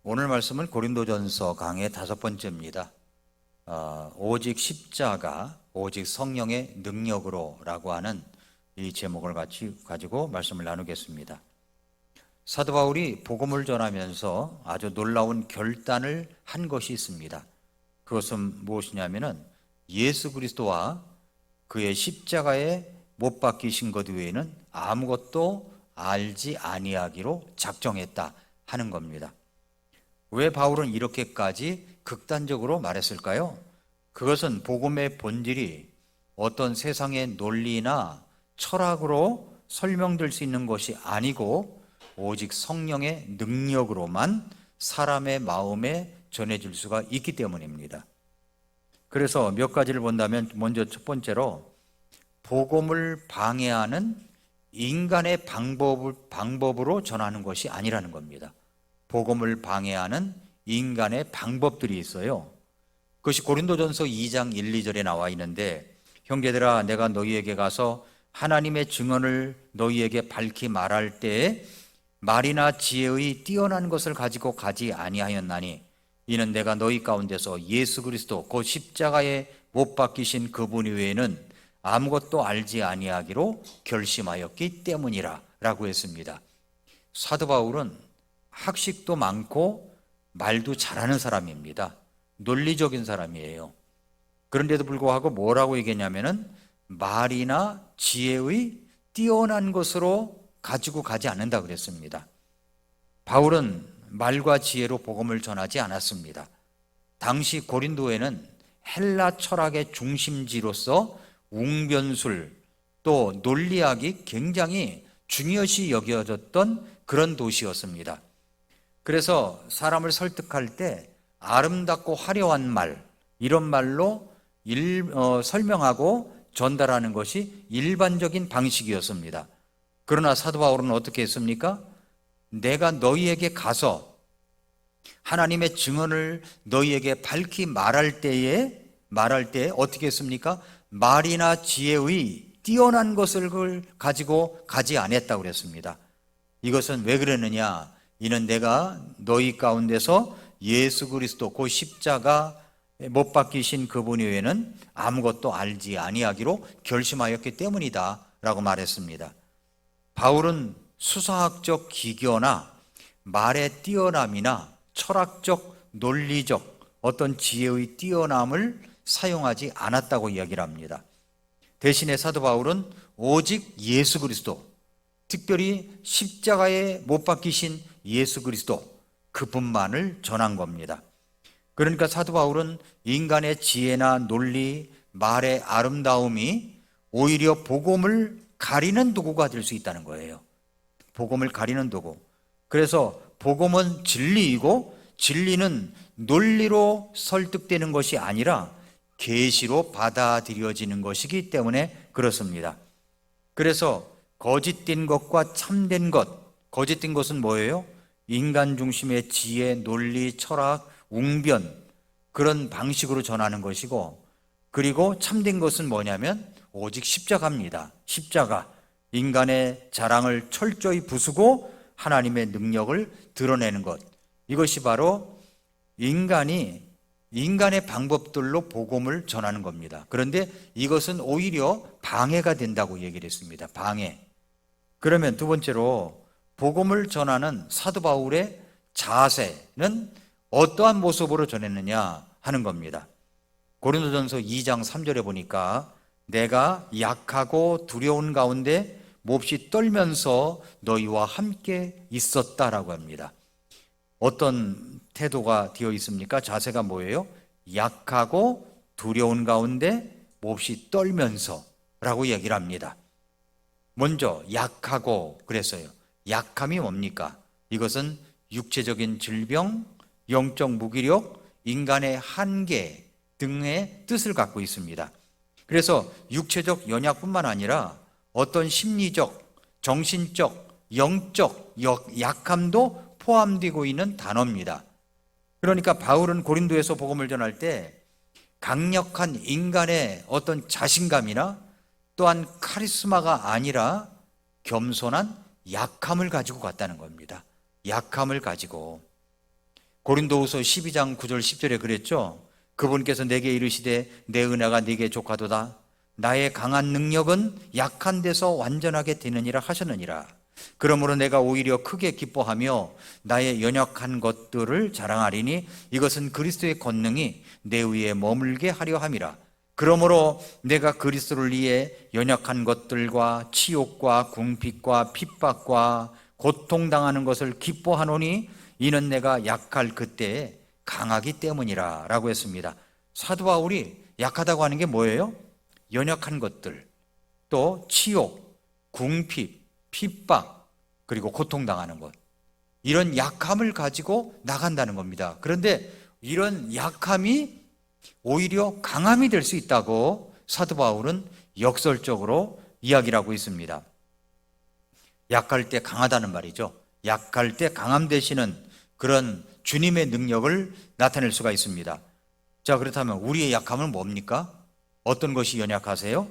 오늘 말씀은 고린도전서 강의 5번째입니다. 오직 십자가, 오직 성령의 능력으로 라고 하는 이 제목을 가지고 말씀을 나누겠습니다. 사도 바울이 복음을 전하면서 아주 놀라운 결단을 한 것이 있습니다. 그것은 무엇이냐면은 예수 그리스도와 그의 십자가에 못 박히신 것 외에는 아무것도 알지 아니하기로 작정했다 하는 겁니다. 왜 바울은 이렇게까지 극단적으로 말했을까요? 그것은 복음의 본질이 어떤 세상의 논리나 철학으로 설명될 수 있는 것이 아니고 오직 성령의 능력으로만 사람의 마음에 전해질 수가 있기 때문입니다. 그래서 몇 가지를 본다면 먼저 첫 번째로 복음을 방해하는 인간의 방법으로 전하는 것이 아니라는 겁니다. 복음을 방해하는 인간의 방법들이 있어요. 그것이 고린도전서 2장 1, 2절에 나와 있는데, 형제들아 내가 너희에게 가서 하나님의 증언을 너희에게 밝히 말할 때에 말이나 지혜의 뛰어난 것을 가지고 가지 아니하였나니 이는 내가 너희 가운데서 예수 그리스도 곧 십자가에 못 박히신 그분 외에는 아무것도 알지 아니하기로 결심하였기 때문이라 라고 했습니다. 사도 바울은 학식도 많고 말도 잘하는 사람입니다. 논리적인 사람이에요. 그런데도 불구하고 뭐라고 얘기했냐면은 말이나 지혜의 뛰어난 것으로 가지고 가지 않는다 그랬습니다. 바울은 말과 지혜로 복음을 전하지 않았습니다. 당시 고린도에는 헬라 철학의 중심지로서 웅변술 또 논리학이 굉장히 중요시 여겨졌던 그런 도시였습니다. 그래서 사람을 설득할 때 아름답고 화려한 말, 이런 말로 설명하고 전달하는 것이 일반적인 방식이었습니다. 그러나 사도 바울은 어떻게 했습니까? 내가 너희에게 가서 하나님의 증언을 너희에게 밝히 말할 때에 어떻게 했습니까? 말이나 지혜의 뛰어난 것을 가지고 가지 않았다고 그랬습니다. 이것은 왜 그랬느냐? 이는 내가 너희 가운데서 예수 그리스도 곧 십자가 못 박히신 그분 외에는 아무것도 알지 아니하기로 결심하였기 때문이다 라고 말했습니다. 바울은 수사학적 기교나 말의 뛰어남이나 철학적 논리적 어떤 지혜의 뛰어남을 사용하지 않았다고 이야기를 합니다. 대신에 사도 바울은 오직 예수 그리스도, 특별히 십자가에 못 박히신 예수 그리스도 그분만을 전한 겁니다. 그러니까 사도 바울은 인간의 지혜나 논리, 말의 아름다움이 오히려 복음을 가리는 도구가 될 수 있다는 거예요. 복음을 가리는 도구. 그래서 복음은 진리이고 진리는 논리로 설득되는 것이 아니라 계시로 받아들여지는 것이기 때문에 그렇습니다. 그래서 거짓된 것과 참된 것, 거짓된 것은 뭐예요? 인간 중심의 지혜, 논리, 철학, 웅변 그런 방식으로 전하는 것이고, 그리고 참된 것은 뭐냐면 오직 십자가입니다. 십자가, 인간의 자랑을 철저히 부수고 하나님의 능력을 드러내는 것, 이것이 바로 인간의 방법들로 복음을 전하는 겁니다. 그런데 이것은 오히려 방해가 된다고 얘기를 했습니다. 방해. 그러면 두 번째로 복음을 전하는 사도 바울의 자세는 어떠한 모습으로 전했느냐 하는 겁니다. 고린도전서 2장 3절에 보니까 내가 약하고 두려운 가운데 몹시 떨면서 너희와 함께 있었다라고 합니다. 어떤 태도가 되어 있습니까? 자세가 뭐예요? 약하고 두려운 가운데 몹시 떨면서 라고 얘기를 합니다. 먼저 약하고 그랬어요. 약함이 뭡니까? 이것은 육체적인 질병, 영적 무기력, 인간의 한계 등의 뜻을 갖고 있습니다. 그래서 육체적 연약뿐만 아니라 어떤 심리적, 정신적, 영적 약함도 포함되고 있는 단어입니다. 그러니까 바울은 고린도에서 복음을 전할 때 강력한 인간의 어떤 자신감이나 또한 카리스마가 아니라 겸손한 약함을 가지고 갔다는 겁니다. 약함을 가지고. 고린도후서 12장 9절 10절에 그랬죠. 그분께서 내게 이르시되 내 은혜가 네게 족하도다. 나의 강한 능력은 약한 데서 완전하게 되느니라 하셨느니라. 그러므로 내가 오히려 크게 기뻐하며 나의 연약한 것들을 자랑하리니 이것은 그리스도의 권능이 내 위에 머물게 하려 함이라. 그러므로 내가 그리스도를 위해 연약한 것들과 치욕과 궁핍과 핍박과 고통당하는 것을 기뻐하노니 이는 내가 약할 그때에 강하기 때문이라 라고 했습니다. 사도 바울이 약하다고 하는 게 뭐예요? 연약한 것들, 또 치욕, 궁핍, 핍박, 그리고 고통당하는 것, 이런 약함을 가지고 나간다는 겁니다. 그런데 이런 약함이 오히려 강함이 될 수 있다고 사도 바울은 역설적으로 이야기를 하고 있습니다. 약할 때 강하다는 말이죠. 약할 때 강함 되시는 그런 주님의 능력을 나타낼 수가 있습니다. 자, 그렇다면 우리의 약함은 뭡니까? 어떤 것이 연약하세요?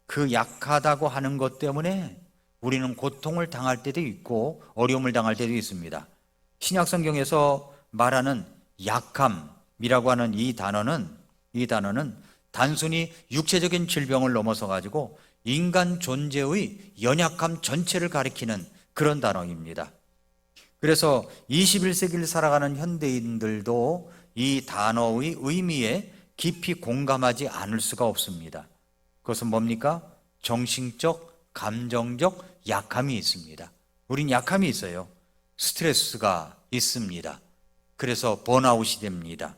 그 약하다고 하는 것 때문에 우리는 고통을 당할 때도 있고 어려움을 당할 때도 있습니다. 신약 성경에서 말하는 약함이라고 하는 이 단어는 단순히 육체적인 질병을 넘어서 가지고 인간 존재의 연약함 전체를 가리키는 그런 단어입니다. 그래서 21세기를 살아가는 현대인들도 이 단어의 의미에 깊이 공감하지 않을 수가 없습니다. 그것은 뭡니까? 정신적, 감정적 약함이 있습니다. 우린 약함이 있어요. 스트레스가 있습니다. 그래서 번아웃이 됩니다.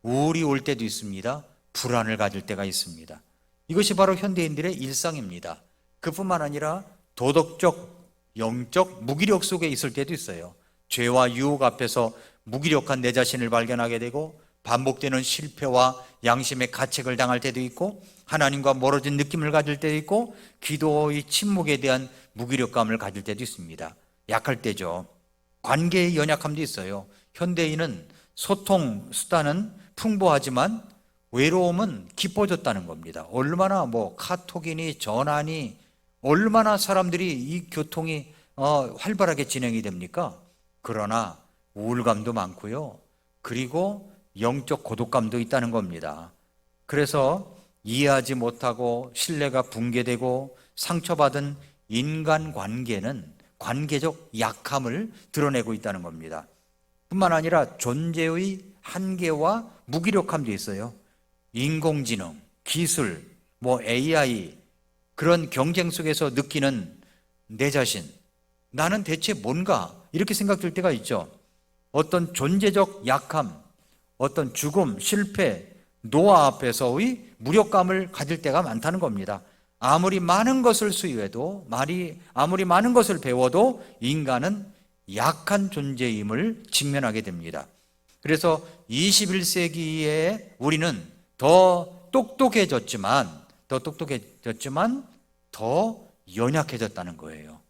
우울이 올 때도 있습니다. 불안을 가질 때가 있습니다. 이것이 바로 현대인들의 일상입니다. 그뿐만 아니라 도덕적, 영적 무기력 속에 있을 때도 있어요. 죄와 유혹 앞에서 무기력한 내 자신을 발견하게 되고 반복되는 실패와 양심의 가책을 당할 때도 있고 하나님과 멀어진 느낌을 가질 때도 있고 기도의 침묵에 대한 무기력감을 가질 때도 있습니다. 약할 때죠. 관계의 연약함도 있어요. 현대인은 소통 수단은 풍부하지만 외로움은 깊어졌다는 겁니다. 얼마나 카톡이니 전화니 얼마나 사람들이 이 교통이 활발하게 진행이 됩니까? 그러나 우울감도 많고요. 그리고 영적 고독감도 있다는 겁니다. 그래서 이해하지 못하고 신뢰가 붕괴되고 상처받은 인간관계는 관계적 약함을 드러내고 있다는 겁니다. 뿐만 아니라 존재의 한계와 무기력함도 있어요. 인공지능, 기술, AI 그런 경쟁 속에서 느끼는 내 자신, 나는 대체 뭔가 이렇게 생각될 때가 있죠. 어떤 존재적 약함, 어떤 죽음, 실패, 노화 앞에서의 무력감을 가질 때가 많다는 겁니다. 아무리 많은 것을 수유해도 아무리 많은 것을 배워도 인간은 약한 존재임을 직면하게 됩니다. 그래서 21세기에 우리는 더 똑똑해졌지만 더 연약해졌다는 거예요.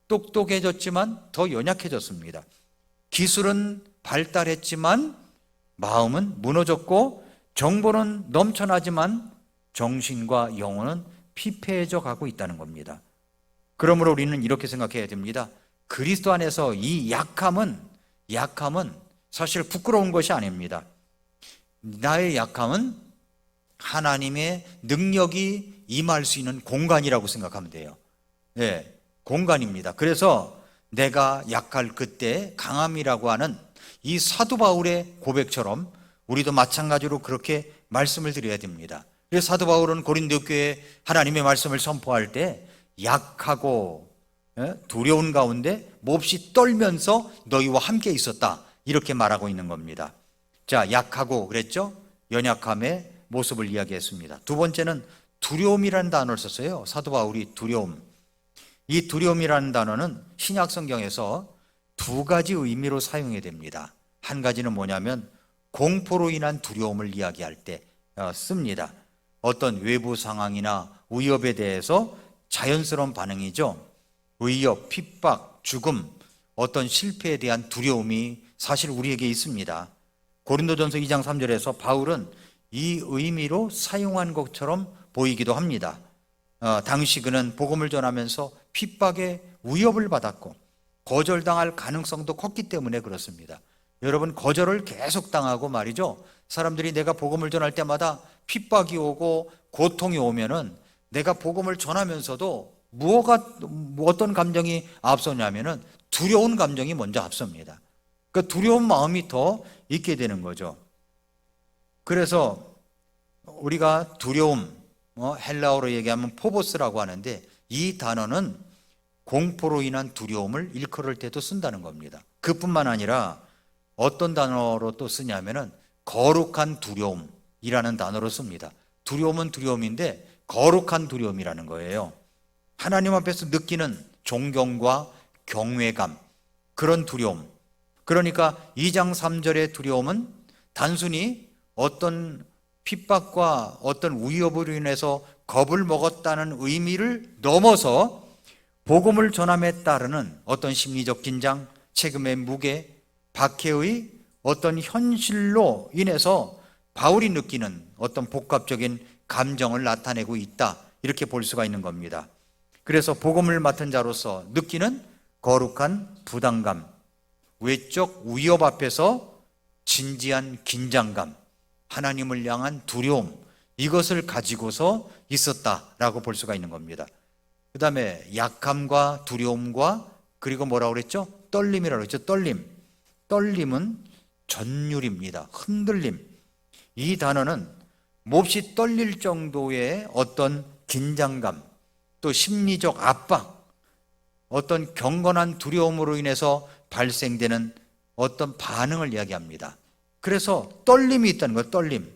똑똑해졌지만 더 연약해졌습니다. 기술은 발달했지만 마음은 무너졌고 정보는 넘쳐나지만 정신과 영혼은 피폐해져 가고 있다는 겁니다. 그러므로 우리는 이렇게 생각해야 됩니다. 그리스도 안에서 이 약함은 사실 부끄러운 것이 아닙니다. 나의 약함은 하나님의 능력이 임할 수 있는 공간이라고 생각하면 돼요. 네, 공간입니다. 그래서 내가 약할 그때 강함이라고 하는 이 사도 바울의 고백처럼 우리도 마찬가지로 그렇게 말씀을 드려야 됩니다. 그래서 사도 바울은 고린도 교회에 하나님의 말씀을 선포할 때 약하고 두려운 가운데 몹시 떨면서 너희와 함께 있었다 이렇게 말하고 있는 겁니다. 자, 약하고 그랬죠? 연약함의 모습을 이야기했습니다. 두 번째는 두려움이라는 단어를 썼어요. 사도 바울이 두려움. 이 두려움이라는 단어는 신약 성경에서 두 가지 의미로 사용이 됩니다. 한 가지는 뭐냐면 공포로 인한 두려움을 이야기할 때 씁니다. 어떤 외부 상황이나 위협에 대해서 자연스러운 반응이죠. 위협, 핍박, 죽음, 어떤 실패에 대한 두려움이 사실 우리에게 있습니다. 고린도전서 2장 3절에서 바울은 이 의미로 사용한 것처럼 보이기도 합니다. 당시 그는 복음을 전하면서 핍박의 위협을 받았고 거절당할 가능성도 컸기 때문에 그렇습니다. 여러분, 거절을 계속 당하고 말이죠. 사람들이 내가 복음을 전할 때마다 핍박이 오고 고통이 오면은 내가 복음을 전하면서도 어떤 감정이 앞서냐면은 두려운 감정이 먼저 앞섭니다. 그러니까 두려운 마음이 더 있게 되는 거죠. 그래서 우리가 두려움, 헬라어로 얘기하면 포보스라고 하는데, 이 단어는 공포로 인한 두려움을 일컬을 때도 쓴다는 겁니다. 그뿐만 아니라 어떤 단어로 또 쓰냐면은 거룩한 두려움이라는 단어로 씁니다. 두려움은 두려움인데 거룩한 두려움이라는 거예요. 하나님 앞에서 느끼는 존경과 경외감, 그런 두려움. 그러니까 2장 3절의 두려움은 단순히 어떤 핍박과 어떤 위협으로 인해서 겁을 먹었다는 의미를 넘어서 복음을 전함에 따르는 어떤 심리적 긴장, 책임의 무게, 박해의 어떤 현실로 인해서 바울이 느끼는 어떤 복합적인 감정을 나타내고 있다, 이렇게 볼 수가 있는 겁니다. 그래서 복음을 맡은 자로서 느끼는 거룩한 부담감, 외적 위협 앞에서 진지한 긴장감, 하나님을 향한 두려움, 이것을 가지고서 있었다라고 볼 수가 있는 겁니다. 그 다음에 약함과 두려움과 그리고 뭐라고 그랬죠? 떨림이라고 그랬죠. 떨림은 전율입니다. 흔들림. 이 단어는 몹시 떨릴 정도의 어떤 긴장감, 또 심리적 압박, 어떤 경건한 두려움으로 인해서 발생되는 어떤 반응을 이야기합니다. 그래서 떨림이 있다는 거예요. 떨림.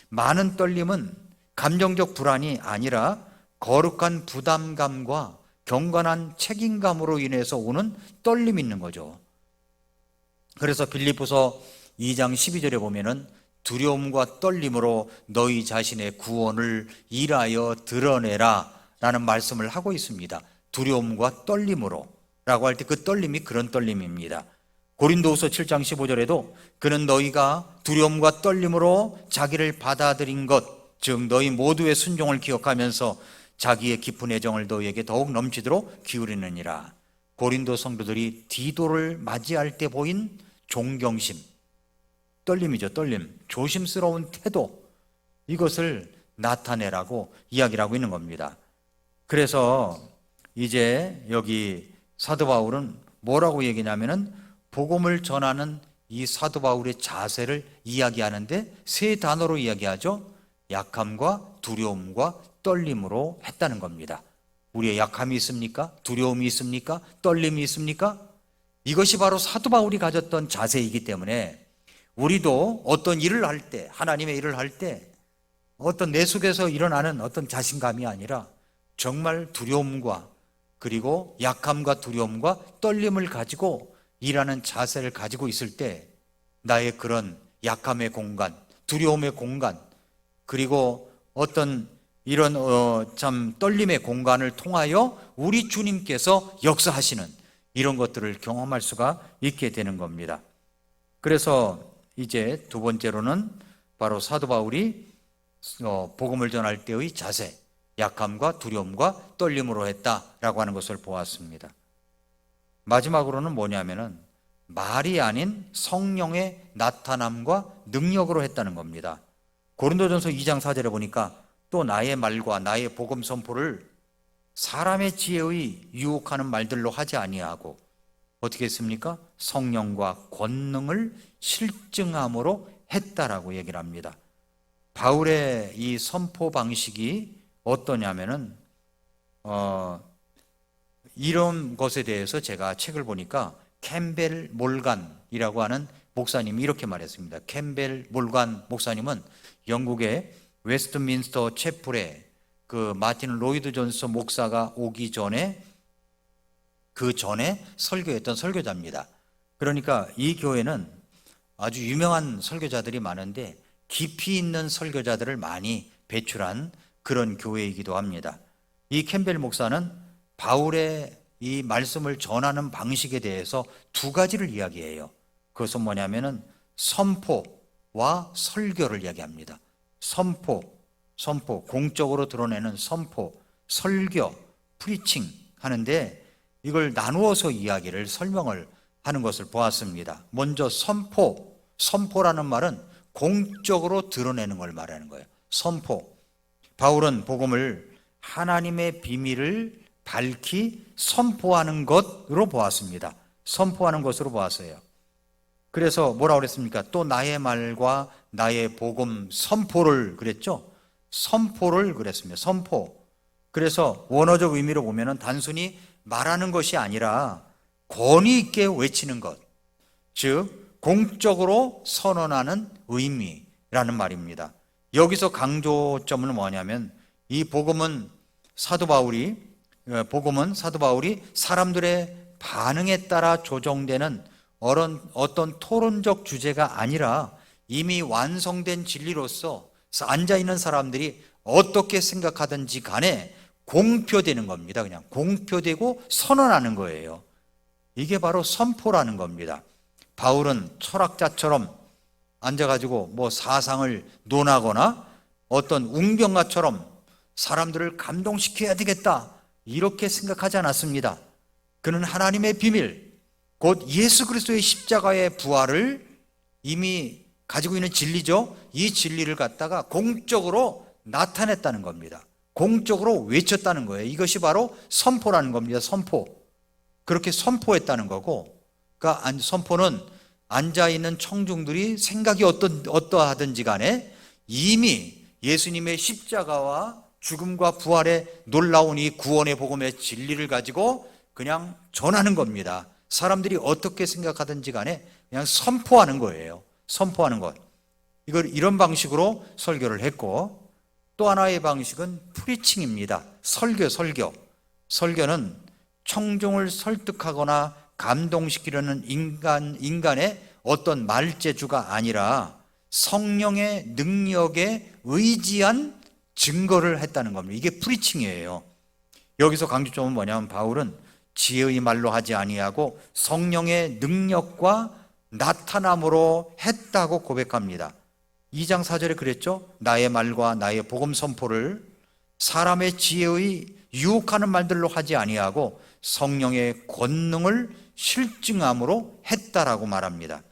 많은 떨림은 감정적 불안이 아니라 거룩한 부담감과 경건한 책임감으로 인해서 오는 떨림이 있는 거죠. 그래서 빌립보서 2장 12절에 보면은 두려움과 떨림으로 너희 자신의 구원을 일하여 드러내라 라는 말씀을 하고 있습니다. 두려움과 떨림으로 라고 할 때 그 떨림이 그런 떨림입니다. 고린도후서 7장 15절에도 그는 너희가 두려움과 떨림으로 자기를 받아들인 것, 즉 너희 모두의 순종을 기억하면서 자기의 깊은 애정을 너희에게 더욱 넘치도록 기울이느니라. 고린도 성도들이 디도를 맞이할 때 보인 존경심, 떨림이죠. 떨림, 조심스러운 태도, 이것을 나타내라고 이야기를 하고 있는 겁니다. 그래서 이제 여기 사도 바울은 뭐라고 얘기냐면은 복음을 전하는 이 사도 바울의 자세를 이야기하는데 세 단어로 이야기하죠. 약함과 두려움과 떨림으로 했다는 겁니다. 우리의 약함이 있습니까? 두려움이 있습니까? 떨림이 있습니까? 이것이 바로 사도 바울이 가졌던 자세이기 때문에 우리도 어떤 일을 할 때, 하나님의 일을 할 때 어떤 내 속에서 일어나는 어떤 자신감이 아니라 정말 두려움과 그리고 약함과 두려움과 떨림을 가지고 일하는 자세를 가지고 있을 때 나의 그런 약함의 공간, 두려움의 공간, 그리고 어떤 이런 참 떨림의 공간을 통하여 우리 주님께서 역사하시는 이런 것들을 경험할 수가 있게 되는 겁니다. 그래서 이제 두 번째로는 바로 사도 바울이 복음을 전할 때의 자세, 약함과 두려움과 떨림으로 했다라고 하는 것을 보았습니다. 마지막으로는 뭐냐면은 말이 아닌 성령의 나타남과 능력으로 했다는 겁니다. 고린도전서 2장 4절에 보니까 또 나의 말과 나의 복음 선포를 사람의 지혜의 유혹하는 말들로 하지 아니하고 어떻게 했습니까? 성령과 권능을 실증함으로 했다라고 얘기를 합니다. 바울의 이 선포 방식이 어떠냐면은 이런 것에 대해서 제가 책을 보니까 캠벨 몰간이라고 하는 목사님이 이렇게 말했습니다. 캠벨 몰간 목사님은 영국의 웨스트민스터 채플에 그 마틴 로이드 존스 목사가 오기 전에 그 전에 설교했던 설교자입니다. 그러니까 이 교회는 아주 유명한 설교자들이 많은데 깊이 있는 설교자들을 많이 배출한 그런 교회이기도 합니다. 이 캠벨 목사는 바울의 이 말씀을 전하는 방식에 대해서 두 가지를 이야기해요. 그것은 뭐냐면은 선포와 설교를 이야기합니다. 선포, 공적으로 드러내는 선포, 설교, 프리칭 하는데 이걸 나누어서 이야기를 설명을 하는 것을 보았습니다. 먼저 선포라는 말은 공적으로 드러내는 걸 말하는 거예요. 선포. 바울은 복음을 하나님의 비밀을 밝히 선포하는 것으로 보았습니다. 선포하는 것으로 보았어요. 그래서 뭐라고 그랬습니까? 또 나의 말과 나의 복음 선포를 그랬죠? 선포를 그랬습니다. 선포. 그래서 원어적 의미로 보면은 단순히 말하는 것이 아니라 권위 있게 외치는 것. 즉, 공적으로 선언하는 의미라는 말입니다. 여기서 강조점은 뭐냐면 이 복음은 사도 바울이 사람들의 반응에 따라 조정되는 어떤 토론적 주제가 아니라 이미 완성된 진리로서 앉아있는 사람들이 어떻게 생각하든지 간에 공표되는 겁니다. 그냥 공표되고 선언하는 거예요. 이게 바로 선포라는 겁니다. 바울은 철학자처럼 앉아가지고 뭐 사상을 논하거나 어떤 웅변가처럼 사람들을 감동시켜야 되겠다 이렇게 생각하지 않았습니다. 그는 하나님의 비밀, 곧 예수 그리스도의 십자가의 부활을 이미 가지고 있는 진리죠. 이 진리를 갖다가 공적으로 나타냈다는 겁니다. 공적으로 외쳤다는 거예요. 이것이 바로 선포라는 겁니다. 선포. 그렇게 선포했다는 거고, 그러니까 선포는 앉아있는 청중들이 생각이 어떠하든지 간에 이미 예수님의 십자가와 죽음과 부활의 놀라운 이 구원의 복음의 진리를 가지고 그냥 전하는 겁니다. 사람들이 어떻게 생각하든지 간에 그냥 선포하는 거예요. 선포하는 것. 이런 방식으로 설교를 했고, 또 하나의 방식은 프리칭입니다. 설교. 설교는 청중을 설득하거나 감동시키려는 인간의 어떤 말재주가 아니라 성령의 능력에 의지한 증거를 했다는 겁니다. 이게 프리칭이에요. 여기서 강조점은 뭐냐면 바울은 지혜의 말로 하지 아니하고 성령의 능력과 나타남으로 했다고 고백합니다. 2장 4절에 그랬죠. 나의 말과 나의 복음 선포를 사람의 지혜의 유혹하는 말들로 하지 아니하고 성령의 권능을 실증함으로 했다라고 말합니다.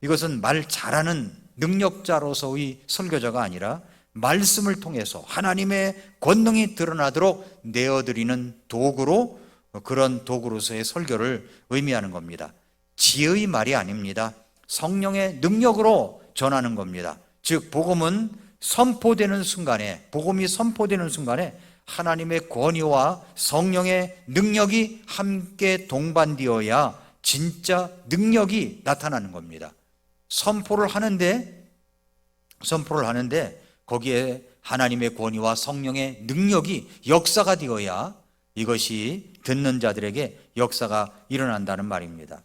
이것은 말 잘하는 능력자로서의 설교자가 아니라 말씀을 통해서 하나님의 권능이 드러나도록 내어드리는 도구로, 그런 도구로서의 설교를 의미하는 겁니다. 지혜의 말이 아닙니다. 성령의 능력으로 전하는 겁니다. 즉 복음이 선포되는 순간에 하나님의 권위와 성령의 능력이 함께 동반되어야 진짜 능력이 나타나는 겁니다. 선포를 하는데 거기에 하나님의 권위와 성령의 능력이 역사가 되어야 이것이 듣는 자들에게 역사가 일어난다는 말입니다.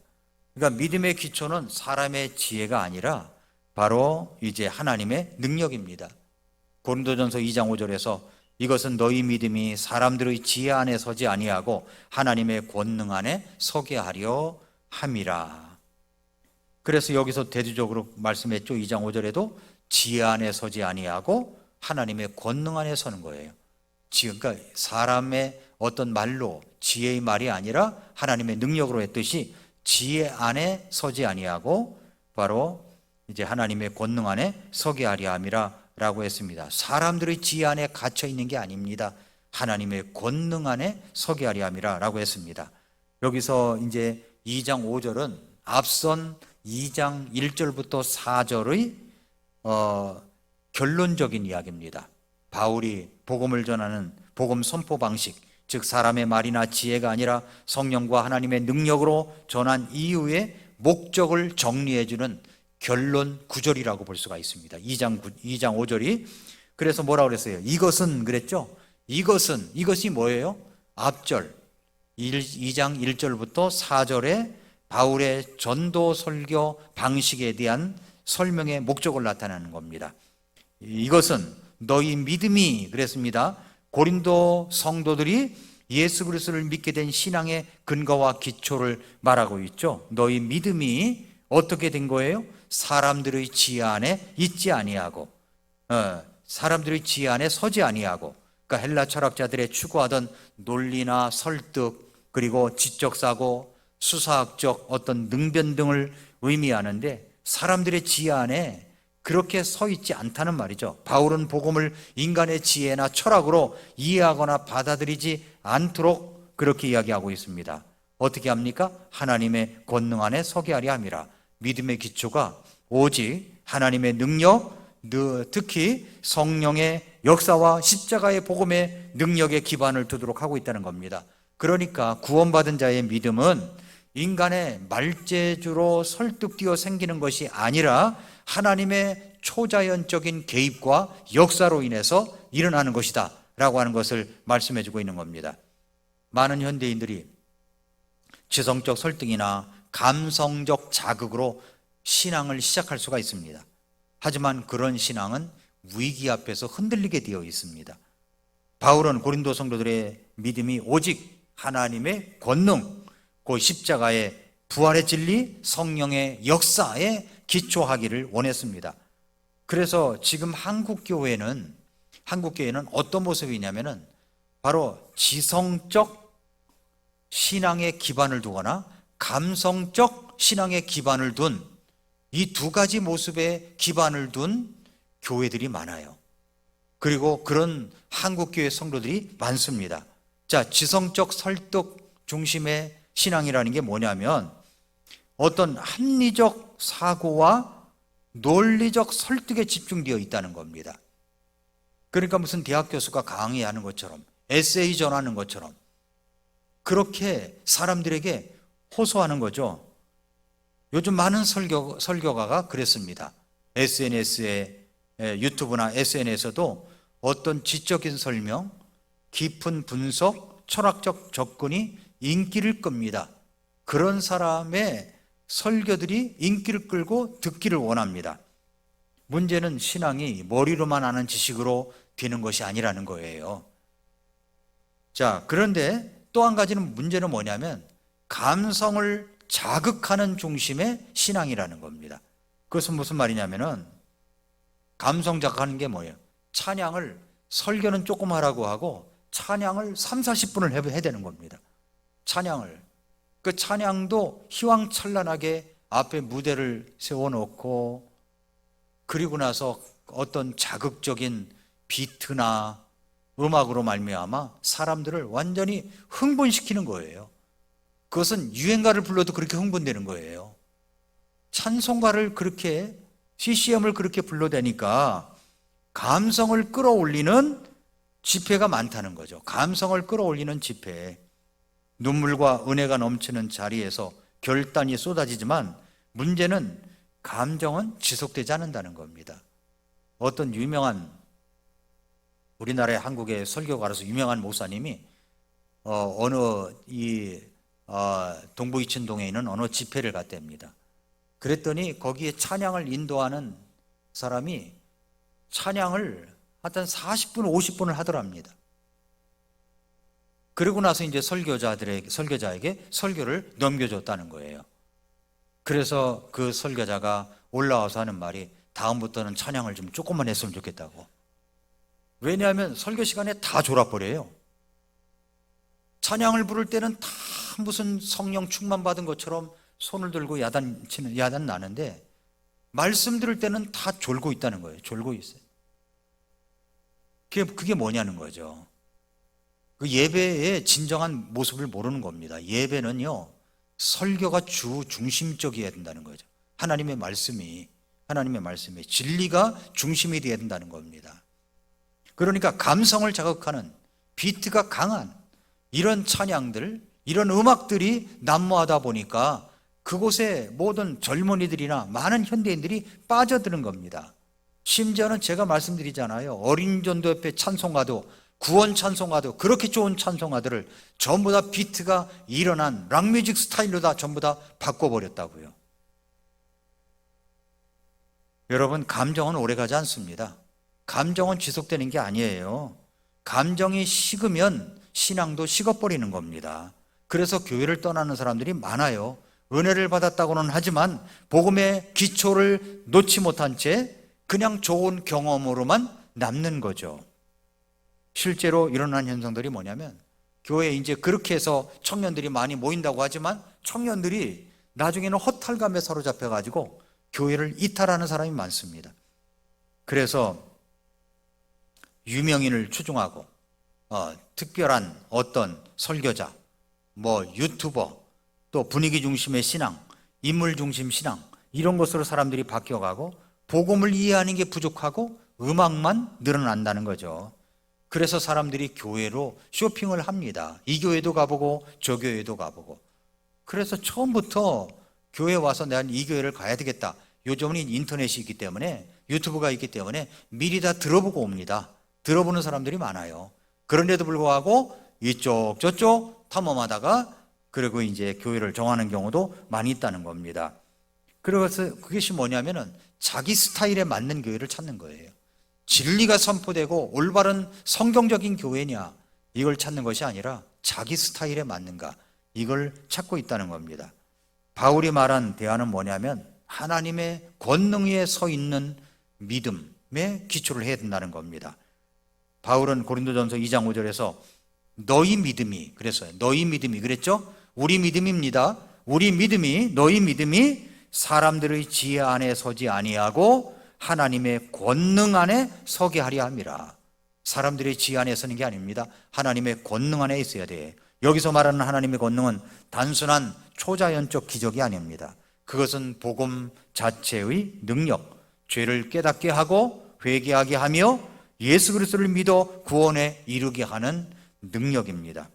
그러니까 믿음의 기초는 사람의 지혜가 아니라 바로 이제 하나님의 능력입니다. 고린도전서 2장 5절에서 이것은 너희 믿음이 사람들의 지혜 안에 서지 아니하고 하나님의 권능 안에 서게 하려 함이라. 그래서 여기서 대조적으로 말씀했죠. 2장 5절에도 지혜 안에 서지 아니하고 하나님의 권능 안에 서는 거예요. 그러니까 사람의 어떤 말로 지혜의 말이 아니라 하나님의 능력으로 했듯이 지혜 안에 서지 아니하고 바로 이제 하나님의 권능 안에 서게 하려 함이라 라고 했습니다. 사람들의 지혜 안에 갇혀 있는 게 아닙니다. 하나님의 권능 안에 서게 하려 함이라 라고 했습니다. 여기서 이제 2장 5절은 앞선 2장 1절부터 4절의 결론적인 이야기입니다. 바울이 복음을 전하는 복음 선포 방식, 즉 사람의 말이나 지혜가 아니라 성령과 하나님의 능력으로 전한 이후에 목적을 정리해주는 결론 9절이라고 볼 수가 있습니다. 2장 5절이. 그래서 뭐라고 그랬어요? 이것은 그랬죠? 이것이 뭐예요? 앞절 2장 1절부터 4절에 바울의 전도 설교 방식에 대한 설명의 목적을 나타내는 겁니다. 이것은 너희 믿음이 그랬습니다. 고린도 성도들이 예수 그리스도를 믿게 된 신앙의 근거와 기초를 말하고 있죠. 너희 믿음이 어떻게 된 거예요? 사람들의 지혜 안에 있지 아니하고 사람들의 지혜 안에 서지 아니하고, 그러니까 헬라 철학자들의 추구하던 논리나 설득, 그리고 지적사고, 수사학적 어떤 능변 등을 의미하는데 사람들의 지혜 안에 그렇게 서 있지 않다는 말이죠. 바울은 복음을 인간의 지혜나 철학으로 이해하거나 받아들이지 않도록 그렇게 이야기하고 있습니다. 어떻게 합니까? 하나님의 권능 안에 서게 하려 함이라. 믿음의 기초가 오직 하나님의 능력, 특히 성령의 역사와 십자가의 복음의 능력에 기반을 두도록 하고 있다는 겁니다. 그러니까 구원받은 자의 믿음은 인간의 말재주로 설득되어 생기는 것이 아니라 하나님의 초자연적인 개입과 역사로 인해서 일어나는 것이다 라고 하는 것을 말씀해 주고 있는 겁니다. 많은 현대인들이 지성적 설득이나 감성적 자극으로 신앙을 시작할 수가 있습니다. 하지만 그런 신앙은 위기 앞에서 흔들리게 되어 있습니다. 바울은 고린도 성도들의 믿음이 오직 하나님의 권능, 그 십자가의 부활의 진리, 성령의 역사에 기초하기를 원했습니다. 그래서 지금 한국교회는 어떤 모습이냐면은 바로 지성적 신앙의 기반을 두거나 감성적 신앙의 기반을 둔 이 두 가지 모습의 기반을 둔 교회들이 많아요. 그리고 그런 한국교회 성도들이 많습니다. 자, 지성적 설득 중심의 신앙이라는 게 뭐냐면 어떤 합리적 사고와 논리적 설득에 집중되어 있다는 겁니다. 그러니까 무슨 대학 교수가 강의하는 것처럼 에세이 전하는 것처럼 그렇게 사람들에게 호소하는 거죠. 요즘 많은 설교가가 그랬습니다. SNS에 유튜브나 SNS에서도 어떤 지적인 설명, 깊은 분석, 철학적 접근이 인기를 끕니다. 그런 사람의 설교들이 인기를 끌고 듣기를 원합니다. 문제는 신앙이 머리로만 아는 지식으로 되는 것이 아니라는 거예요. 자, 그런데 또 한 가지는 문제는 뭐냐면 감성을 자극하는 중심의 신앙이라는 겁니다. 그것은 무슨 말이냐면은 감성 자극하는 게 뭐예요? 찬양을 설교는 조금 하라고 하고 찬양을 3, 40분을 해야 되는 겁니다. 찬양을. 그 찬양도 휘황찬란하게 앞에 무대를 세워놓고 그리고 나서 어떤 자극적인 비트나 음악으로 말미암아 사람들을 완전히 흥분시키는 거예요. 그것은 유행가를 불러도 그렇게 흥분되는 거예요. 찬송가를 그렇게 CCM을 그렇게 불러대니까 감성을 끌어올리는 집회가 많다는 거죠. 감성을 끌어올리는 집회. 눈물과 은혜가 넘치는 자리에서 결단이 쏟아지지만 문제는 감정은 지속되지 않는다는 겁니다. 어떤 유명한 우리나라의 한국의 설교가로서 유명한 목사님이 동부 이천동에 있는 어느 집회를 갔답니다. 그랬더니 거기에 찬양을 인도하는 사람이 찬양을 하여튼 40분, 50분을 하더랍니다. 그리고 나서 이제 설교자에게 설교를 넘겨줬다는 거예요. 그래서 그 설교자가 올라와서 하는 말이 다음부터는 찬양을 좀 조금만 했으면 좋겠다고. 왜냐하면 설교 시간에 다 졸아버려요. 찬양을 부를 때는 다 무슨 성령 충만 받은 것처럼 손을 들고 야단 나는데 말씀 들을 때는 다 졸고 있다는 거예요. 졸고 있어요. 그게 뭐냐는 거죠. 그 예배의 진정한 모습을 모르는 겁니다. 예배는요, 설교가 중심적이어야 된다는 거죠. 하나님의 말씀이 진리가 중심이 되어야 된다는 겁니다. 그러니까 감성을 자극하는 비트가 강한 이런 찬양들, 이런 음악들이 난무하다 보니까 그곳에 모든 젊은이들이나 많은 현대인들이 빠져드는 겁니다. 심지어는 제가 말씀드리잖아요. 어린 전도협회 찬송가도, 구원 찬송가도 그렇게 좋은 찬송가들을 전부 다 비트가 일어난 락뮤직 스타일로 다 전부 다 바꿔버렸다고요. 여러분, 감정은 오래가지 않습니다. 감정은 지속되는 게 아니에요. 감정이 식으면 신앙도 식어버리는 겁니다. 그래서 교회를 떠나는 사람들이 많아요. 은혜를 받았다고는 하지만 복음의 기초를 놓지 못한 채 그냥 좋은 경험으로만 남는 거죠. 실제로 일어난 현상들이 뭐냐면 교회에 이제 그렇게 해서 청년들이 많이 모인다고 하지만 청년들이 나중에는 허탈감에 사로잡혀가지고 교회를 이탈하는 사람이 많습니다. 그래서 유명인을 추종하고 특별한 어떤 설교자, 유튜버, 또 분위기 중심의 신앙, 인물 중심 신앙, 이런 것으로 사람들이 바뀌어가고 복음을 이해하는 게 부족하고 음악만 늘어난다는 거죠. 그래서 사람들이 교회로 쇼핑을 합니다. 이 교회도 가보고 저 교회도 가보고. 그래서 처음부터 교회 와서 내가 이 교회를 가야 되겠다. 요즘은 인터넷이 있기 때문에, 유튜브가 있기 때문에 미리 다 들어보고 옵니다. 들어보는 사람들이 많아요. 그런데도 불구하고 이쪽 저쪽 탐험하다가 그리고 이제 교회를 정하는 경우도 많이 있다는 겁니다. 그래서 그것이 뭐냐면은 자기 스타일에 맞는 교회를 찾는 거예요. 진리가 선포되고 올바른 성경적인 교회냐, 이걸 찾는 것이 아니라 자기 스타일에 맞는가, 이걸 찾고 있다는 겁니다. 바울이 말한 대안은 뭐냐면 하나님의 권능 위에 서 있는 믿음에 기초를 해야 된다는 겁니다. 바울은 고린도전서 2장 5절에서 너희 믿음이, 그랬어요. 너희 믿음이, 그랬죠? 우리 믿음입니다. 우리 믿음이, 너희 믿음이 사람들의 지혜 안에 서지 아니하고 하나님의 권능 안에 서게 하려 함이라. 사람들의 지혜 안에 서는 게 아닙니다. 하나님의 권능 안에 있어야 돼. 여기서 말하는 하나님의 권능은 단순한 초자연적 기적이 아닙니다. 그것은 복음 자체의 능력, 죄를 깨닫게 하고 회개하게 하며 예수 그리스도를 믿어 구원에 이르게 하는 능력입니다.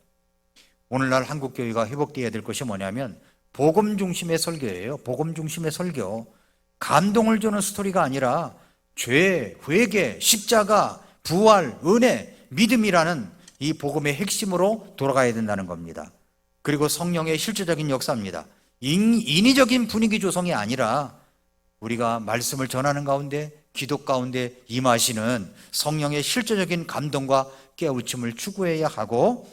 오늘날 한국교회가 회복되어야 될 것이 뭐냐면 복음 중심의 설교예요. 복음 중심의 설교. 감동을 주는 스토리가 아니라 죄, 회개, 십자가, 부활, 은혜, 믿음이라는 이 복음의 핵심으로 돌아가야 된다는 겁니다. 그리고 성령의 실제적인 역사입니다. 인위적인 분위기 조성이 아니라 우리가 말씀을 전하는 가운데, 기도 가운데 임하시는 성령의 실제적인 감동과 깨우침을 추구해야 하고,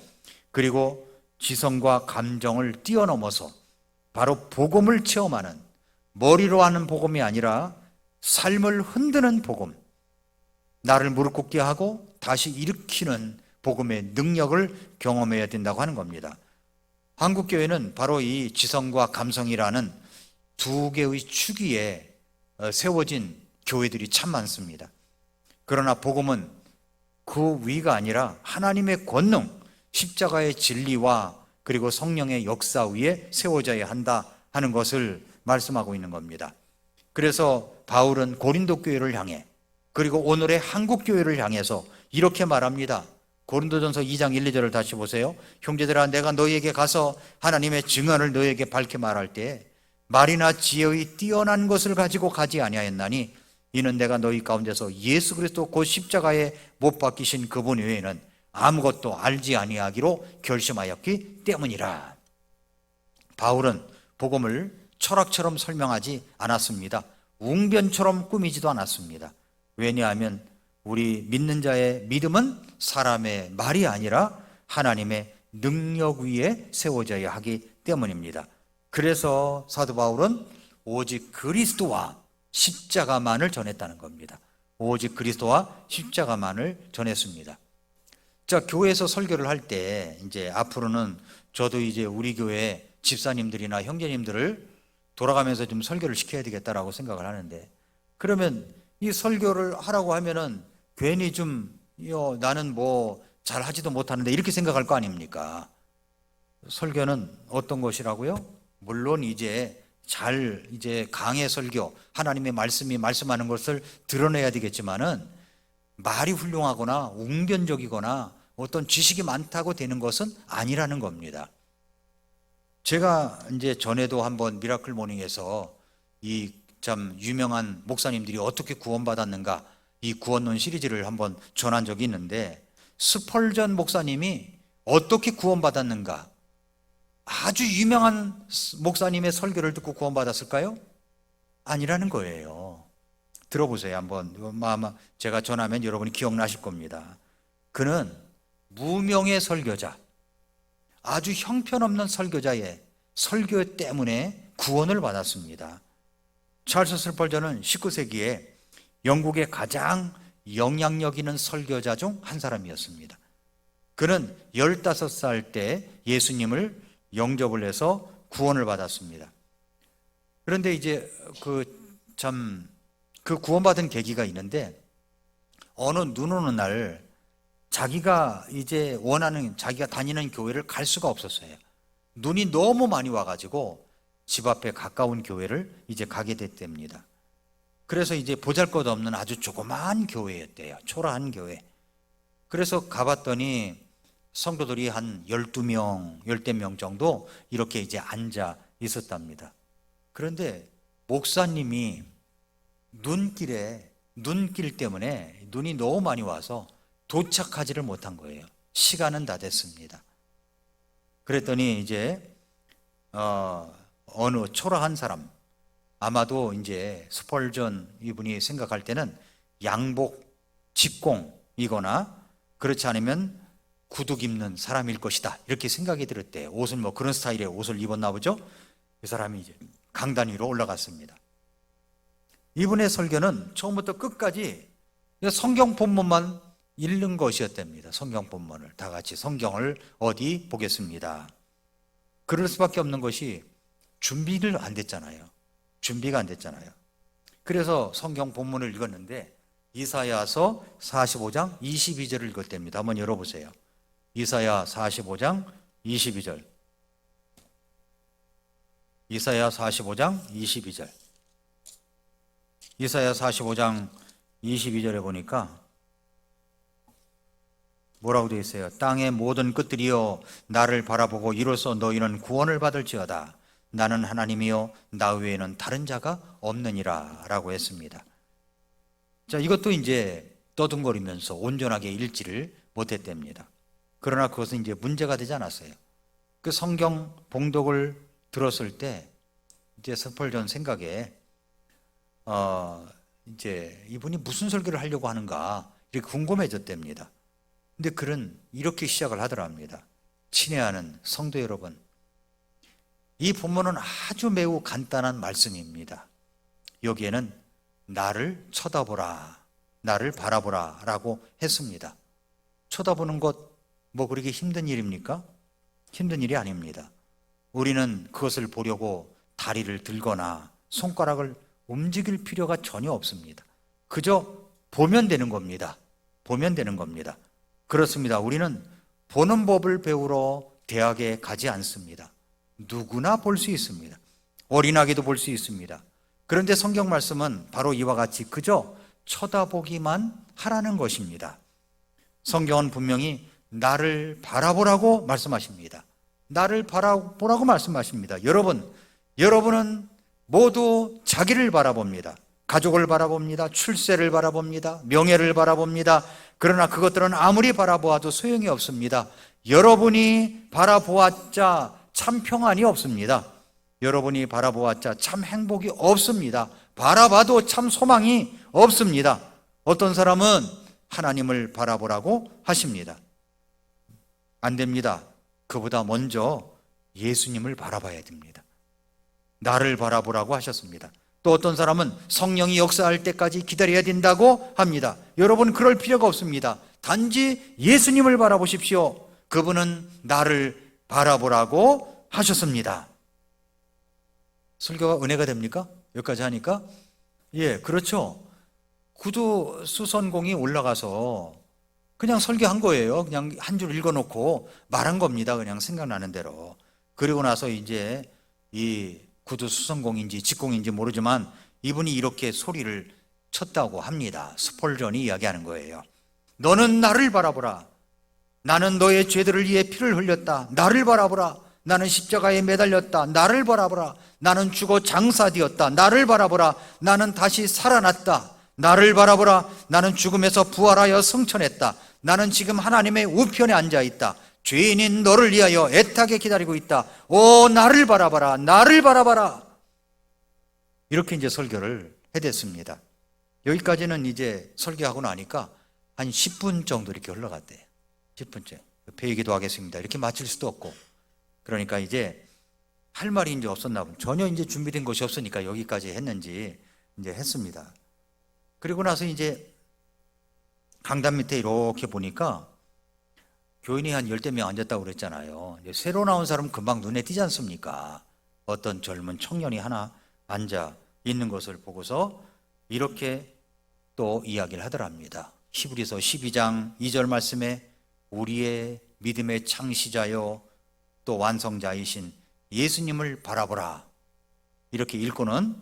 그리고 지성과 감정을 뛰어넘어서 바로 복음을 체험하는, 머리로 하는 복음이 아니라 삶을 흔드는 복음, 나를 무릎 꿇게 하고 다시 일으키는 복음의 능력을 경험해야 된다고 하는 겁니다. 한국교회는 바로 이 지성과 감성이라는 두 개의 축 위에 세워진 교회들이 참 많습니다. 그러나 복음은 그 위가 아니라 하나님의 권능, 십자가의 진리와 그리고 성령의 역사 위에 세워져야 한다 하는 것을 말씀하고 있는 겁니다. 그래서 바울은 고린도 교회를 향해, 그리고 오늘의 한국 교회를 향해서 이렇게 말합니다. 고린도전서 2장 1, 2절을 다시 보세요. 형제들아, 내가 너희에게 가서 하나님의 증언을 너희에게 밝게 말할 때 말이나 지혜의 뛰어난 것을 가지고 가지 아니하였나니 이는 내가 너희 가운데서 예수 그리스도 곧 십자가에 못 박히신 그분 외에는 아무것도 알지 아니하기로 결심하였기 때문이라. 바울은 복음을 철학처럼 설명하지 않았습니다. 웅변처럼 꾸미지도 않았습니다. 왜냐하면 우리 믿는 자의 믿음은 사람의 말이 아니라 하나님의 능력 위에 세워져야 하기 때문입니다. 그래서 사도 바울은 오직 그리스도와 십자가만을 전했다는 겁니다. 오직 그리스도와 십자가만을 전했습니다. 자, 교회에서 설교를 할 때 이제 앞으로는 저도 이제 우리 교회 집사님들이나 형제님들을 돌아가면서 좀 설교를 시켜야 되겠다라고 생각을 하는데, 그러면 이 설교를 하라고 하면은 괜히 좀 나는 뭐 잘하지도 못하는데 이렇게 생각할 거 아닙니까? 설교는 어떤 것이라고요? 물론 이제 강의 설교, 하나님의 말씀이 말씀하는 것을 드러내야 되겠지만은 말이 훌륭하거나 웅변적이거나 어떤 지식이 많다고 되는 것은 아니라는 겁니다. 제가 이제 전에도 한번 미라클 모닝에서 이 참 유명한 목사님들이 어떻게 구원받았는가, 이 구원론 시리즈를 한번 전한 적이 있는데, 스펄전 목사님이 어떻게 구원받았는가, 아주 유명한 목사님의 설교를 듣고 구원받았을까요? 아니라는 거예요. 들어보세요. 한번 아마 제가 전하면 여러분이 기억나실 겁니다. 그는 무명의 설교자, 아주 형편없는 설교자의 설교 때문에 구원을 받았습니다. 찰스 스펄전은 19세기에 영국의 가장 영향력 있는 설교자 중 한 사람이었습니다. 그는 15살 때 예수님을 영접을 해서 구원을 받았습니다. 그런데 이제 그 구원받은 계기가 있는데, 어느 눈 오는 날 자기가 이제 원하는, 자기가 다니는 교회를 갈 수가 없었어요. 눈이 너무 많이 와가지고 집 앞에 가까운 교회를 이제 가게 됐답니다. 그래서 이제 보잘것없는 아주 조그마한 교회였대요. 초라한 교회. 그래서 가봤더니 성도들이 한 12명, 10명 정도 이렇게 이제 앉아 있었답니다. 그런데 목사님이 눈길 때문에 눈이 너무 많이 와서 도착하지를 못한 거예요. 시간은 다 됐습니다. 그랬더니 이제 어느 초라한 사람, 아마도 이제 스펄전 이분이 생각할 때는 양복 직공이거나 그렇지 않으면 구두 입는 사람일 것이다, 이렇게 생각이 들었대요. 옷은 뭐 그런 스타일의 옷을 입었나 보죠. 그 사람이 이제 강단 위로 올라갔습니다. 이분의 설교는 처음부터 끝까지 성경 본문만 읽는 것이었답니다. 성경 본문을 다 같이 성경을 어디 보겠습니다. 그럴 수밖에 없는 것이 준비가 안 됐잖아요. 그래서 성경 본문을 읽었는데 이사야서 45장 22절을 읽었답니다. 한번 열어보세요. 이사야 45장 22절. 이사야 45장 22절. 이사야 45장 22절에 보니까 뭐라고 되어 있어요? 땅의 모든 끝들이여 나를 바라보고 이로써 너희는 구원을 받을지어다. 나는 하나님이요 나 외에는 다른 자가 없느니라 라고 했습니다. 자, 이것도 이제 떠둥거리면서 온전하게 읽지를 못했답니다. 그러나 그것은 이제 문제가 되지 않았어요. 그 성경 봉독을 들었을 때 이제 스펄전 생각에 이제 이분이 무슨 설교를 하려고 하는가 이렇게 궁금해졌답니다. 근데 그는 이렇게 시작을 하더랍니다. 친애하는 성도 여러분, 이 본문은 아주 매우 간단한 말씀입니다. 여기에는 나를 쳐다보라, 나를 바라보라 라고 했습니다. 쳐다보는 것 뭐 그렇게 힘든 일입니까? 힘든 일이 아닙니다. 우리는 그것을 보려고 다리를 들거나 손가락을 움직일 필요가 전혀 없습니다. 그저 보면 되는 겁니다. 그렇습니다. 우리는 보는 법을 배우러 대학에 가지 않습니다. 누구나 볼 수 있습니다. 어린아기도 볼 수 있습니다. 그런데 성경 말씀은 바로 이와 같이 그저 쳐다보기만 하라는 것입니다. 성경은 분명히 나를 바라보라고 말씀하십니다. 여러분은 모두 자기를 바라봅니다. 가족을 바라봅니다. 출세를 바라봅니다. 명예를 바라봅니다. 그러나 그것들은 아무리 바라보아도 소용이 없습니다. 여러분이 바라보았자 참 평안이 없습니다. 여러분이 바라보았자 참 행복이 없습니다. 바라봐도 참 소망이 없습니다. 어떤 사람은 하나님을 바라보라고 하십니다. 안 됩니다. 그보다 먼저 예수님을 바라봐야 됩니다. 나를 바라보라고 하셨습니다. 또 어떤 사람은 성령이 역사할 때까지 기다려야 된다고 합니다. 여러분, 그럴 필요가 없습니다. 단지 예수님을 바라보십시오. 그분은 나를 바라보라고 하셨습니다. 설교가 은혜가 됩니까? 여기까지 하니까? 예, 그렇죠. 구두 수선공이 올라가서 그냥 설교한 거예요. 그냥 한 줄 읽어놓고 말한 겁니다. 그냥 생각나는 대로. 그리고 나서 이제 이 구두 수선공인지 직공인지 모르지만 이분이 이렇게 소리를 쳤다고 합니다. 스펄전이 이야기하는 거예요. 너는 나를 바라보라. 나는 너의 죄들을 위해 피를 흘렸다. 나를 바라보라. 나는 십자가에 매달렸다. 나를 바라보라. 나는 죽어 장사되었다. 나를 바라보라. 나는 다시 살아났다. 나를 바라보라. 나는 죽음에서 부활하여 승천했다. 나는 지금 하나님의 우편에 앉아 있다. 죄인인 너를 위하여 애타게 기다리고 있다. 오, 나를 바라봐라. 나를 바라봐라. 이렇게 이제 설교를 해댔습니다. 여기까지는 이제 설교하고 나니까 한 10분 정도 이렇게 흘러갔대요. 10분째. 배기도 하겠습니다. 이렇게 마칠 수도 없고. 그러니까 이제 할 말이 이제 없었나 보다. 전혀 이제 준비된 것이 없으니까 여기까지 했는지 이제 했습니다. 그리고 나서 이제 강단 밑에 이렇게 보니까 교인이 한 10대 명 앉았다고 그랬잖아요. 새로 나온 사람 금방 눈에 띄지 않습니까? 어떤 젊은 청년이 하나 앉아 있는 것을 보고서 이렇게 또 이야기를 하더랍니다. 히브리서 12장 2절 말씀에 우리의 믿음의 창시자요 또 완성자이신 예수님을 바라보라. 이렇게 읽고는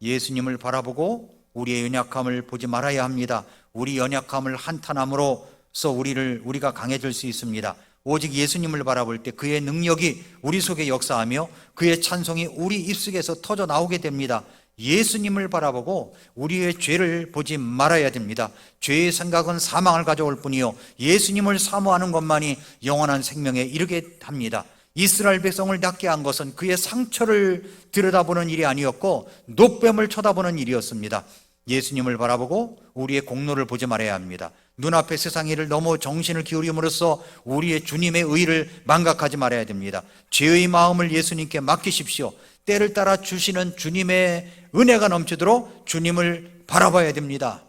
예수님을 바라보고 우리의 연약함을 보지 말아야 합니다. 우리 연약함을 한탄함으로써 우리가 강해질 수 있습니다. 오직 예수님을 바라볼 때 그의 능력이 우리 속에 역사하며 그의 찬송이 우리 입속에서 터져 나오게 됩니다. 예수님을 바라보고 우리의 죄를 보지 말아야 됩니다. 죄의 생각은 사망을 가져올 뿐이요 예수님을 사모하는 것만이 영원한 생명에 이르게 합니다. 이스라엘 백성을 낫게 한 것은 그의 상처를 들여다보는 일이 아니었고 노뱀을 쳐다보는 일이었습니다. 예수님을 바라보고 우리의 공로를 보지 말아야 합니다. 눈앞의 세상 일을 너무 정신을 기울임으로써 우리의 주님의 의를 망각하지 말아야 됩니다. 죄의 마음을 예수님께 맡기십시오. 때를 따라 주시는 주님의 은혜가 넘치도록 주님을 바라봐야 됩니다.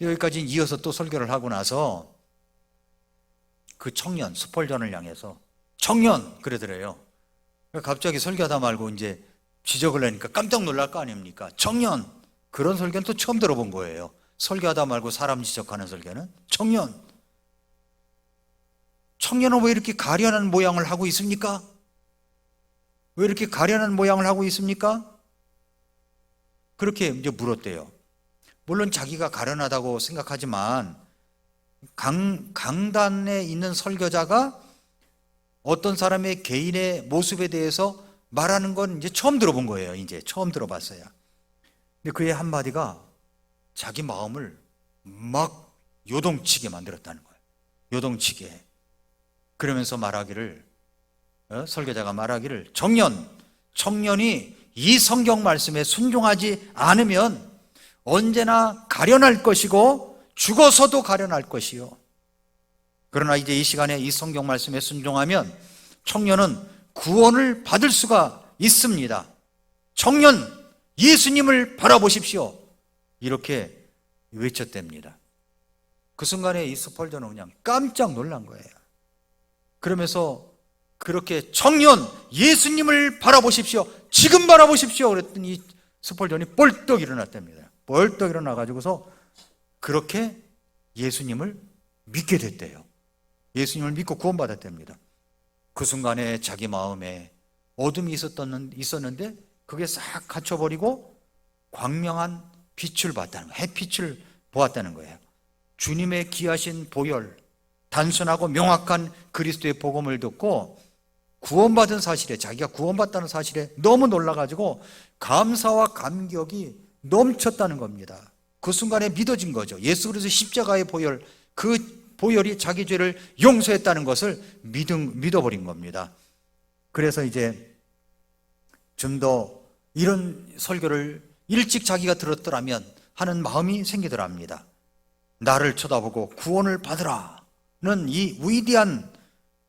여기까지 이어서 또 설교를 하고 나서 그 청년 스폴전을 향해서 청년 그러더래요. 갑자기 설교하다 말고 이제 지적을 하니까 깜짝 놀랄 거 아닙니까? 청년, 그런 설교는 또 처음 들어본 거예요. 설교하다 말고 사람 지적하는 설교는 청년은 왜 이렇게 가련한 모양을 하고 있습니까? 왜 이렇게 가련한 모양을 하고 있습니까? 그렇게 이제 물었대요. 물론 자기가 가련하다고 생각하지만 강단에 있는 설교자가 어떤 사람의 개인의 모습에 대해서 말하는 건 이제 처음 들어본 거예요. 이제 처음 들어봤어요. 근데 그의 한마디가 자기 마음을 막 요동치게 만들었다는 거예요. 요동치게. 그러면서 설교자가 말하기를 청년이 이 성경 말씀에 순종하지 않으면 언제나 가련할 것이고 죽어서도 가련할 것이요. 그러나 이제 이 시간에 이 성경 말씀에 순종하면 청년은 구원을 받을 수가 있습니다. 청년, 예수님을 바라보십시오. 이렇게 외쳤답니다. 그 순간에 이 스펄전은 그냥 깜짝 놀란 거예요. 그러면서 그렇게 청년, 예수님을 바라보십시오. 지금 바라보십시오. 그랬더니 스펄전이 벌떡 일어났답니다. 벌떡 일어나가지고서 그렇게 예수님을 믿게 됐대요. 예수님을 믿고 구원받았답니다. 그 순간에 자기 마음에 어둠이 있었는데 그게 싹 갇혀버리고 광명한 빛을 봤다는 거예요. 햇빛을 보았다는 거예요. 주님의 귀하신 보혈, 단순하고 명확한 그리스도의 복음을 듣고 구원받은 사실에, 자기가 구원받다는 사실에 너무 놀라가지고 감사와 감격이 넘쳤다는 겁니다. 그 순간에 믿어진 거죠. 예수 그리스도의 십자가의 보혈, 그 보혈이 자기 죄를 용서했다는 것을 믿어버린 겁니다. 그래서 이제 좀 더 이런 설교를 일찍 자기가 들었더라면 하는 마음이 생기더랍니다. 나를 쳐다보고 구원을 받으라는 이 위대한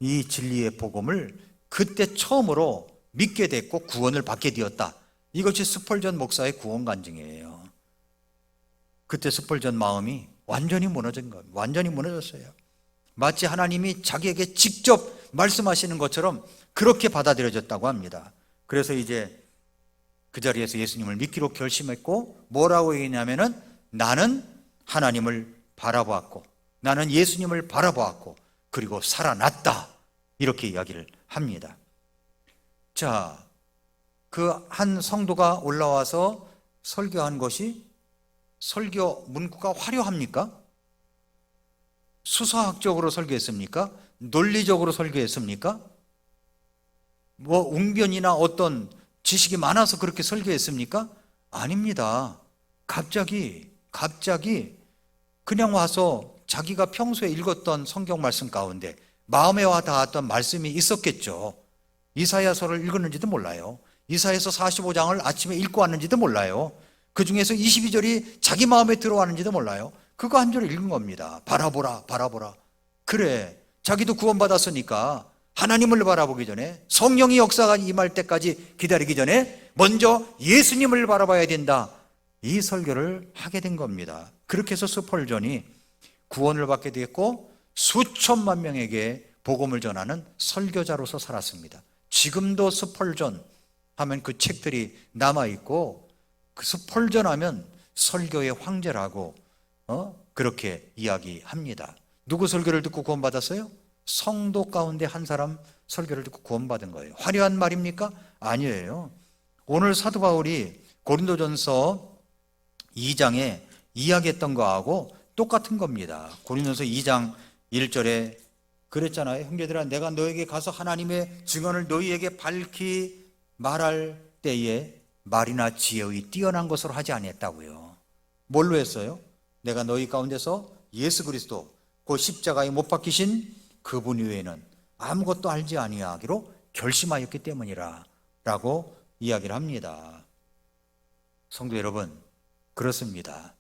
이 진리의 복음을 그때 처음으로 믿게 됐고 구원을 받게 되었다. 이것이 스펄전 목사의 구원 간증이에요. 그때 스펄전 마음이 완전히 무너진 거예요. 완전히 무너졌어요. 마치 하나님이 자기에게 직접 말씀하시는 것처럼 그렇게 받아들여졌다고 합니다. 그래서 이제 그 자리에서 예수님을 믿기로 결심했고 뭐라고 얘기했냐면은 나는 하나님을 바라보았고 나는 예수님을 바라보았고 그리고 살아났다. 이렇게 이야기를 합니다. 자, 그 한 성도가 올라와서 설교한 것이 설교 문구가 화려합니까? 수사학적으로 설교했습니까? 논리적으로 설교했습니까? 뭐 웅변이나 어떤 지식이 많아서 그렇게 설교했습니까? 아닙니다. 갑자기 그냥 와서 자기가 평소에 읽었던 성경 말씀 가운데 마음에 와 닿았던 말씀이 있었겠죠. 이사야서를 읽었는지도 몰라요. 이사야서 45장을 아침에 읽고 왔는지도 몰라요. 그 중에서 22절이 자기 마음에 들어왔는지도 몰라요. 그거 한 절을 읽은 겁니다. 바라보라. 그래, 자기도 구원받았으니까 하나님을 바라보기 전에, 성령의 역사가 임할 때까지 기다리기 전에 먼저 예수님을 바라봐야 된다. 이 설교를 하게 된 겁니다. 그렇게 해서 스펄전이 구원을 받게 되었고 수천만 명에게 복음을 전하는 설교자로서 살았습니다. 지금도 스펄전, 하면 그 책들이 남아있고 그 펄전하면 설교의 황제라고 그렇게 이야기합니다. 누구 설교를 듣고 구원받았어요? 성도 가운데 한 사람 설교를 듣고 구원받은 거예요. 화려한 말입니까? 아니에요. 오늘 사도 바울이 고린도전서 2장에 이야기했던 거하고 똑같은 겁니다. 고린도전서 2장 1절에 그랬잖아요. 형제들아, 내가 너에게 가서 하나님의 증언을 너희에게 밝히 말할 때에 말이나 지혜의 뛰어난 것으로 하지 아니했다고요. 뭘로 했어요? 내가 너희 가운데서 예수 그리스도 그 십자가에 못 박히신 그분 외에는 아무것도 알지 아니하기로 결심하였기 때문이라 라고 이야기를 합니다. 성도 여러분, 그렇습니다.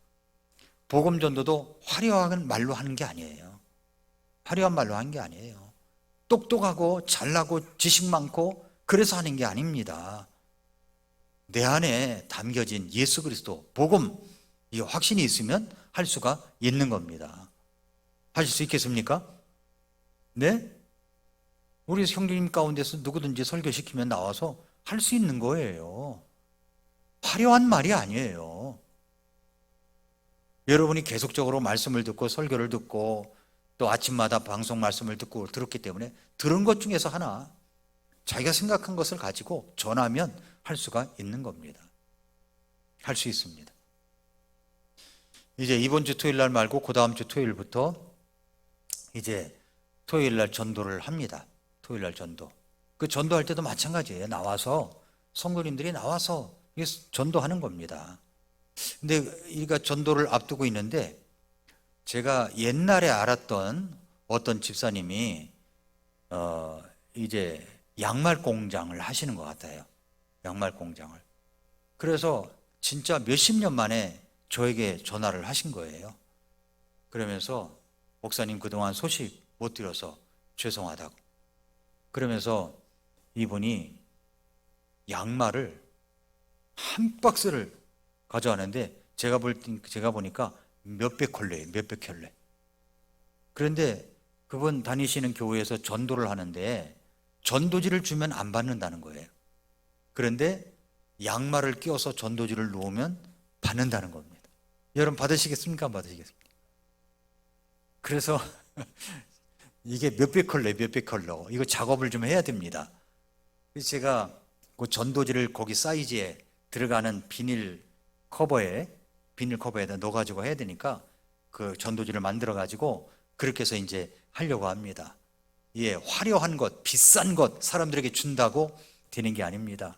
복음 전도도 화려한 말로 하는 게 아니에요. 화려한 말로 하는 게 아니에요. 똑똑하고 잘나고 지식 많고 그래서 하는 게 아닙니다. 내 안에 담겨진 예수 그리스도 복음, 이 확신이 있으면 할 수가 있는 겁니다. 하실 수 있겠습니까? 네? 우리 형제님 가운데서 누구든지 설교시키면 나와서 할 수 있는 거예요. 화려한 말이 아니에요. 여러분이 계속적으로 말씀을 듣고 설교를 듣고 또 아침마다 방송 말씀을 듣고 들었기 때문에 들은 것 중에서 하나 자기가 생각한 것을 가지고 전하면 할 수가 있는 겁니다. 할 수 있습니다. 이제 이번 주 토요일 날 말고 그 다음 주 토요일부터 이제 토요일 날 전도를 합니다. 토요일 날 전도. 그 전도할 때도 마찬가지예요. 나와서 성도님들이 나와서 전도하는 겁니다. 근데 우리가 전도를 앞두고 있는데 제가 옛날에 알았던 어떤 집사님이 이제 양말 공장을 하시는 것 같아요. 양말 공장을. 그래서 진짜 몇십 년 만에 저에게 전화를 하신 거예요. 그러면서 목사님 그동안 소식 못 드려서 죄송하다고. 그러면서 이분이 양말을 한 박스를 가져왔는데 제가 보니까 몇백 켤레예요. 몇백 켤레. 그런데 그분 다니시는 교회에서 전도를 하는데 전도지를 주면 안 받는다는 거예요. 그런데 양말을 끼워서 전도지를 놓으면 받는다는 겁니다. 여러분 받으시겠습니까? 안 받으시겠습니까? 그래서 이게 몇백 컬러 이거 작업을 좀 해야 됩니다. 그래서 제가 그 전도지를 거기 사이즈에 들어가는 비닐 커버에다 넣어가지고 해야 되니까 그 전도지를 만들어가지고 그렇게 해서 이제 하려고 합니다. 예, 화려한 것, 비싼 것 사람들에게 준다고 되는 게 아닙니다.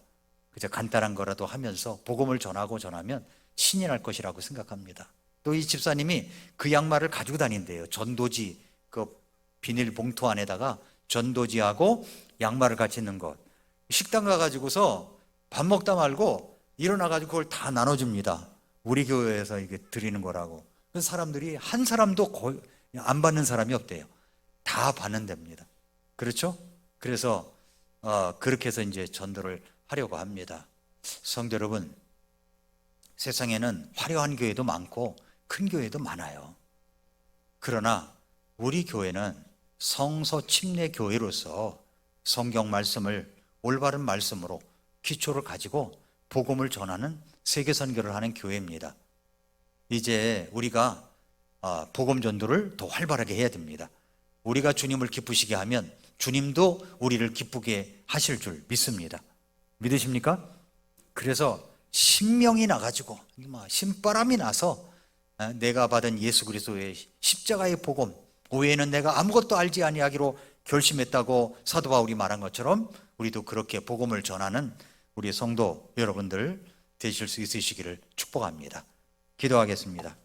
그저 간단한 거라도 하면서 복음을 전하면 신이 날 것이라고 생각합니다. 또 이 집사님이 그 양말을 가지고 다닌대요. 전도지, 그 비닐 봉투 안에다가 전도지하고 양말을 같이 넣는 것. 식당 가가지고서 밥 먹다 말고 일어나가지고 그걸 다 나눠줍니다. 우리 교회에서 이게 드리는 거라고. 그래서 사람들이 한 사람도 거의 안 받는 사람이 없대요. 다 받는답니다. 그렇죠? 그래서 그렇게 해서 이제 전도를 하려고 합니다. 성도 여러분, 세상에는 화려한 교회도 많고 큰 교회도 많아요. 그러나 우리 교회는 성서 침례 교회로서 성경 말씀을 올바른 말씀으로 기초를 가지고 복음을 전하는 세계 선교를 하는 교회입니다. 이제 우리가 복음 전도를 더 활발하게 해야 됩니다. 우리가 주님을 기쁘시게 하면 주님도 우리를 기쁘게 하실 줄 믿습니다. 믿으십니까? 그래서 신명이 나가지고 신바람이 나서 내가 받은 예수 그리스도의 십자가의 복음 외에는 내가 아무것도 알지 아니하기로 결심했다고 사도 바울이 말한 것처럼 우리도 그렇게 복음을 전하는 우리 성도 여러분들 되실 수 있으시기를 축복합니다. 기도하겠습니다.